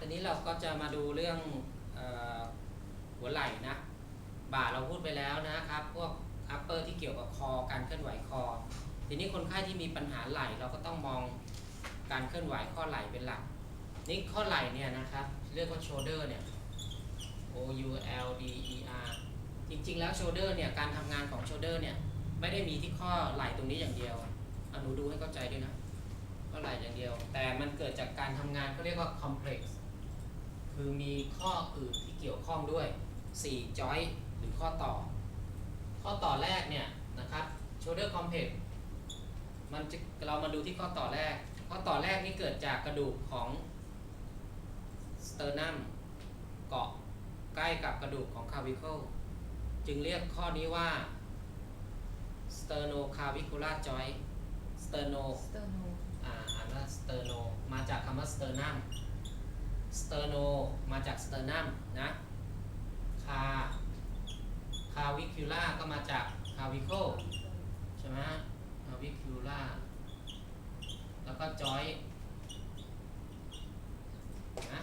ตอนนี้เราก็จะมาดูเรื่องหัวไหล่นะบ่าเราพูดไปแล้วนะครับพวก upper ที่เกี่ยวกับคอการเคลื่อนไหวคอทีนี้คนไข้ที่มีปัญหาไหล่เราก็ต้องมองการเคลื่อนไหวข้อไหล่เป็นหลักนี่ข้อไหล่เนี่ยนะครับเรียกว่า shoulder เนี่ย O U L D E R จริงๆแล้ว shoulder เนี่ยการทำงานของ shoulder เนี่ยไม่ได้มีที่ข้อไหล่ตรงนี้อย่างเดียวหนูดูให้เข้าใจด้วยนะข้อไหล่อย่างเดียวแต่มันเกิดจากการทำงานเขาเรียกว่า complex คือมีข้ออื่นที่เกี่ยวข้องด้วย4 joint หรือข้อต่อแรกเนี่ยนะครับ shoulder complex เรามาดูที่ข้อต่อแรกนี่เกิดจากกระดูกของ sternum เกาะใกล้กับกระดูกของ clavicle จึงเรียกข้อนี้ว่า sternoclavicular joint sterno อ่านว่า sterno มาจากคำว่า sternum sterno มาจาก sternum นะ clavicular ก็มาจาก clavicle ใช่ไหม clavicular แล้วก็ joint นะ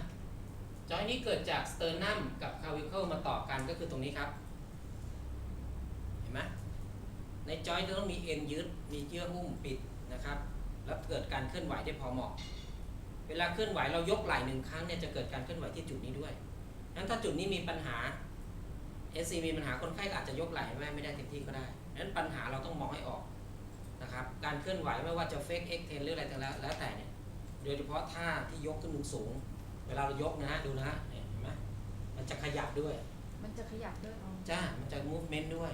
จอยนี้เกิดจาก sternum กับ clavicle มาต่อกันก็คือตรงนี้ครับเห็นไหมในจอยจะต้องมีเอ็นยึดมีเยื่อหุ้มปิดนะครับแล้วเกิดการเคลื่อนไหวได้พอเหมาะเวลาเคลื่อนไหวเรายกไหล่1 ครั้งเนี่ยจะเกิดการเคลื่อนไหวที่จุดนี้ด้วยงั้นถ้าจุดนี้มีปัญหา SC มีปัญหาคนไข้อาจจะยกไหล่ไม่ได้เต็มที่ก็ได้งั้นปัญหาเราต้องมองให้ออกนะครับการเคลื่อนไหวไม่ว่าจะเฟกเอ็กเทนหรืออะไรแต่แล้วแต่เนี่ยโดยเฉพาะท่าที่ยกขึ้นสูงเวลาเรายกนะดูนะเห็นไหมมันจะขยับด้วยมันจะจ้ามันจะ movement ด้วย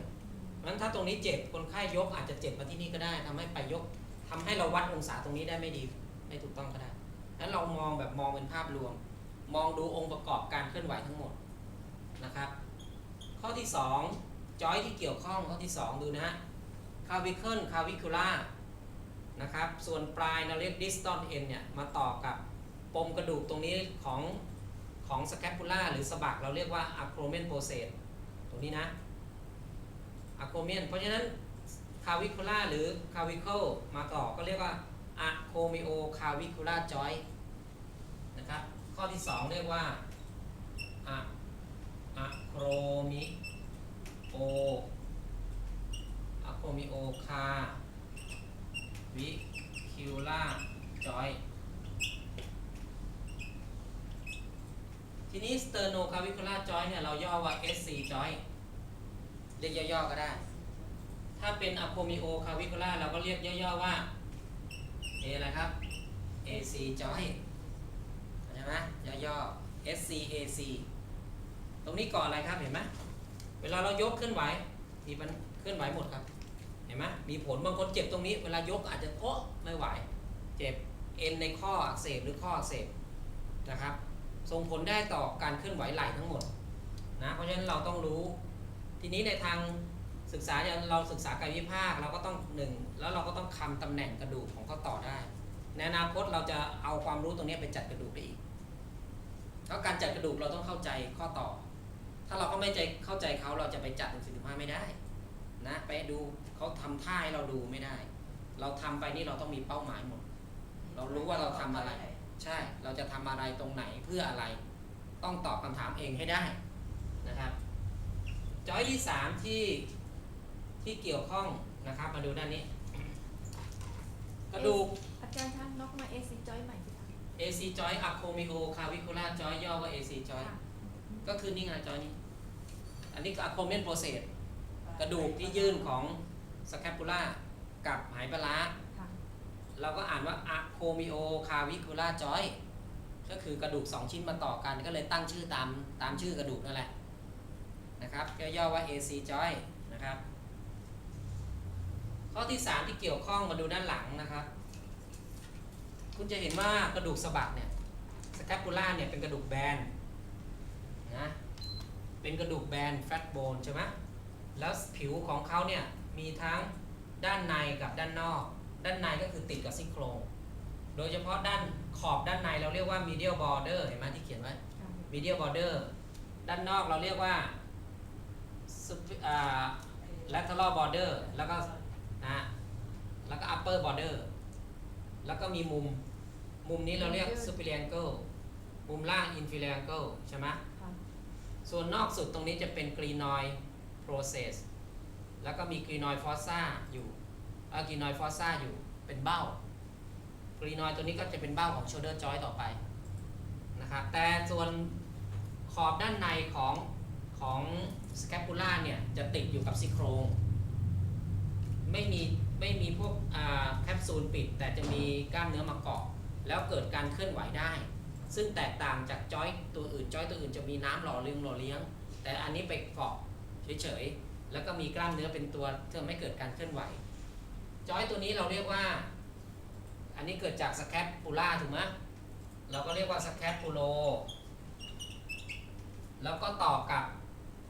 งั้นถ้าตรงนี้เจ็บคนไข้ยกอาจจะเจ็บมาที่นี่ก็ได้ทำให้ไปยกทำให้เราวัดองศาตรงนี้ได้ไม่ดีไม่ถูกต้องก็ได้งั้นเรามองเป็นภาพรวมมองดูองค์ประกอบการเคลื่อนไหวทั้งหมดนะครับข้อที่2จอยที่เกี่ยวข้องข้อที่2ดูนะ clavicle clavicular นะครับส่วนปลายเราเรียก distal end เนี่ยมาต่อกับปมกระดูกตรงนี้ของ scapula หรือสะบักเราเรียกว่า acromion process ตรงนี้นะ acromion เพราะฉะนั้น clavicular หรือ clavicle มาต่อก็เรียกว่า acromioclavicular joint นะครับข้อที่2เรียกว่า acromioclavicular joint ทีนี้ sternoclavicular joint เนี่ยเราย่อว่า SC joint เรียกย่อๆก็ได้ถ้าเป็น acromioclavicular เราก็เรียกย่อๆว่า A อะไรครับ AC joint ใช่ไหมย่อๆ SCAC ตรงนี้ก่ออะไรครับเห็นไหมเวลาเรายกเคลื่อนไหวมีมันเคลื่อนไหวหมดครับเห็นไหมมีผลบางคนเจ็บตรงนี้เวลายกอาจจะไม่ไหวเจ็บเอ็นในข้ออักเสบหรือข้ออักเสบนะครับส่งผลได้ต่อการเคลื่อนไหวไหล่ทั้งหมดนะเพราะฉะนั้นเราต้องรู้ทีนี้ในทางศึกษาเราศึกษากายวิภาคเราก็ต้องแล้วเราก็ต้องคำตำแหน่งกระดูกของข้อต่อได้ในอนาคตเราจะเอาความรู้ตรงนี้ไปจัดกระดูกได้อีกเพราะการจัดกระดูกเราต้องเข้าใจข้อต่อถ้าเราก็ไม่เข้าใจเขาเราจะไปจัด1-15ไม่ได้นะไปดูเขาทำท่าให้เราดูไม่ได้เราทำไปนี่เราต้องมีเป้าหมายหมดเรารู้ว่าเราทำอะไรใช่เราจะทำอะไรตรงไหนเพื่ออะไรต้องตอบคำถามเองให้ได้นะครับจอยที่3ที่เกี่ยวข้องนะครับมาดูด้านนี้กระดูกอาจารย์ท่านนกมา AC joint ใหม่สิคะ AC joint acromioclavicular joint ย่อว่า AC joint ก็คือนี่ไงจอยนี้อันนี้ก็ acromion process กระดูกที่ยื่นของ scapula กับไหปลาร้าเราก็อ่านว่า acromioclavicular joint ก็คือกระดูก2ชิ้นมาต่อกันก็เลยตั้งชื่อตามชื่อกระดูกนั่นแหละนะครับย่อว่า AC joint นะครับข้อที่3ที่เกี่ยวข้องมาดูด้านหลังนะครับคุณจะเห็นว่ากระดูกสะบักเนี่ย scapula เนี่ยเป็นกระดูกแบนนะเป็นกระดูกแบน flat bone ใช่ไหมแล้วผิวของเขาเนี่ยมีทั้งด้านในกับด้านนอกด้านในก็คือติดกับซี่โครงโดยเฉพาะด้านขอบด้านในเราเรียกว่า medial border เห็นไหมที่เขียนไว้ medial border ด้านนอกเราเรียกว่า lateral border แล้วก็upper border แล้วก็มีมุมนี้เราเรียก superior angle มุมล่าง inferior angle ใช่ไหม ค่ะ ส่วนนอกสุดตรงนี้จะเป็น glenoid process แล้วก็มี glenoid fossa อยู่glenoid fossa อยู่เป็นเบ้า glenoid ตัวนี้ก็จะเป็นเบ้าของ shoulder joint ต่อไปนะครับแต่ส่วนขอบด้านในของ scapula เนี่ยจะติดอยู่กับซี่โครงไม่มีพวกแคปซูลปิดแต่จะมีกล้ามเนื้อมาเกาะแล้วเกิดการเคลื่อนไหวได้ ซึ่งแตกต่างจากจอยตัวอื่นจอยตัวอื่นจะมีน้ำหล่อเลี้ยงแต่อันนี้ไปเกาะเฉยๆแล้วก็มีกล้ามเนื้อเป็นตัวทำให้เกิดการเคลื่อนไหวจอยตัวนี้เราเรียกว่าอันนี้เกิดจากสแคปปูล่าถูกไหมเราก็เรียกว่าสแคปปูโลแล้วก็ต่อกับ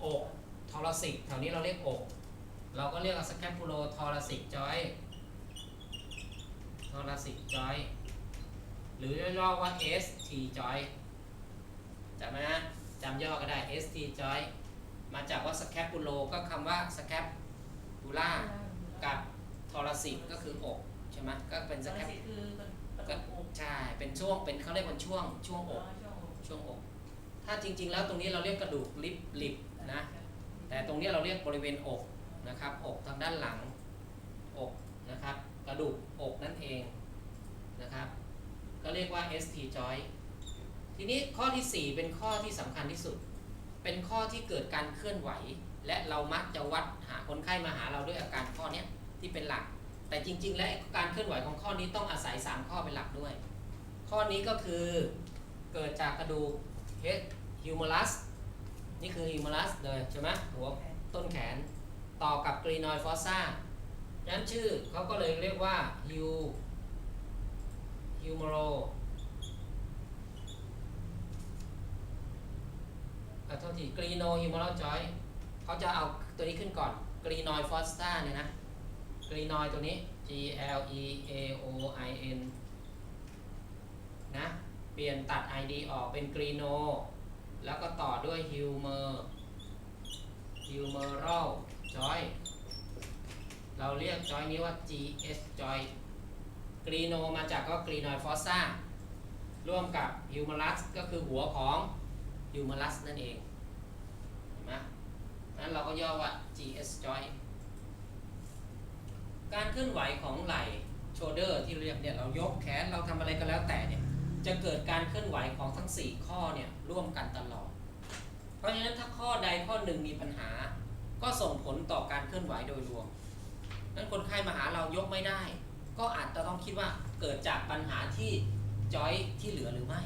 อกทอรัสิกแถวนี้เราเรียกอกเราก็เรียกว่าสแคปปูโลทอรัสิกจอยหรือย่อว่า ST joint จำไหมนะจำย่อก็ได้ ST joint มาจากว่า scapulo ก็คำว่า scapula กับ thoracic ก็คืออกใช่ไหมก็เป็น scap ก็ใช่เป็นช่วงเป็นเขาเรียกว่าช่วงอกถ้าจริงๆแล้วตรงนี้เราเรียกกระดูกลิบนะแต่ตรงนี้เราเรียกบริเวณอกนะครับอกทางด้านหลังอกนะครับกระดูกอกนั่นเองนะครับก็เรียกว่า ST joint ทีนี้ข้อที่ 4 เป็นข้อที่สำคัญที่สุดเป็นข้อที่เกิดการเคลื่อนไหวและเรามักจะวัดหาคนไข้มาหาเราด้วยอาการข้อนี้ที่เป็นหลักแต่จริงๆแล้วการเคลื่อนไหวของข้อนี้ต้องอาศัย3ข้อเป็นหลักด้วยข้อนี้ก็คือเกิดจากกระดูก humerus นี่คือ humerus เลยใช่ไหมหัวต้นแขนต่อกับ glenoid fossa ฉะนั้นชื่อเขาก็เลยเรียกว่า humeral โทษที glenohumeral joint เขาจะเอาตัวนี้ขึ้นก่อน glenoid fossa เนี่ยนะ glenoid ตัวนี้ G L E A O I N นะเปลี่ยนตัด ID ออกเป็น gleno แล้วก็ต่อด้วย humeral joint เราเรียก joint นี้ว่า GS joint gleno มาจากก็ glenoid fossa ร่วมกับ humerus ก็คือหัวของ humerus นั่นเองเห็นไหมนั้นเราก็ย่อว่า GS joint การเคลื่อนไหวของไหล่ shoulder ที่เรียกเนี่ยเรายกแขนเราทำอะไรก็แล้วแต่เนี่ยจะเกิดการเคลื่อนไหวของทั้ง4ข้อเนี่ยร่วมกันตลอดเพราะฉะนั้นถ้าข้อใดข้อหนึ่งมีปัญหาก็ส่งผลต่อการเคลื่อนไหวโดยรวมนั้นคนไข้มาหาเรายกไม่ได้ก็อาจจะต้องคิดว่าเกิดจากปัญหาที่จอยที่เหลือหรือไม่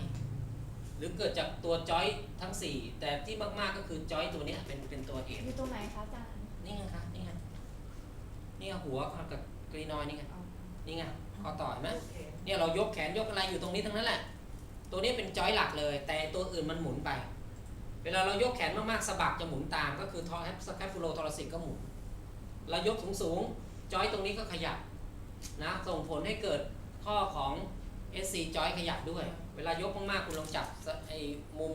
หรือเกิดจากตัวจอยทั้ง4แต่ที่มากๆก็คือจอยตัวนี้เป็นตัวเหตุ อยู่ตรงไหนคะอาจารย์ นี่ไงคะนี่ไงหัวกับกรีนอยนี่ไงนี่ไงข้อต่อเห็นไหมเนี่ยเรายกแขนยกอะไรอยู่ตรงนี้ทั้งนั้นแหละตัวนี้เป็นจอยหลักเลยแต่ตัวอื่นมันหมุนไปเวลาเรายกแขนมากๆสะบักจะหมุนตามก็คือสแคปฟูโลทอรัสิกก็หมุนเรายกสูงจอยตรงนี้ก็ขยับนะส่งผลให้เกิดข้อของ SC จอยขยับด้วยเวลายกมากๆคุณลองจับไอ้มุ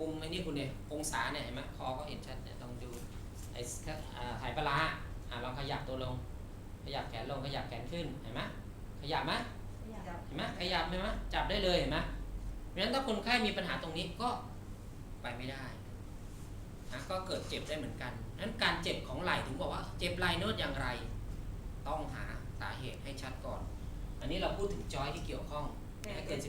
มไอ้นี่คุณเนี่ยองศาเนี่ยเห็นไหมคอก็เห็นชัดเนี่ยต้องดูไอ้ถ่ายปลาลองขยับตัวลงขยับแขนลงขยับแขนขึ้นเห็นไหมขยับไหมเห็นไหมขยับไหมจับได้เลยเห็นไหมเพราะฉะนั้นถ้าคนไข้มีปัญหาตรงนี้ก็ไปไม่ได้นะก็เกิดเจ็บได้เหมือนกันนั้นการเจ็บของไหล่ถึงบอกว่าเจ็บไหล่โน้ตอย่างไรต้องหาสาเหตุให้ชัดก่อนอันนี้เราพูดถึงจอยที่เกี่ยวข้องให้เกิน15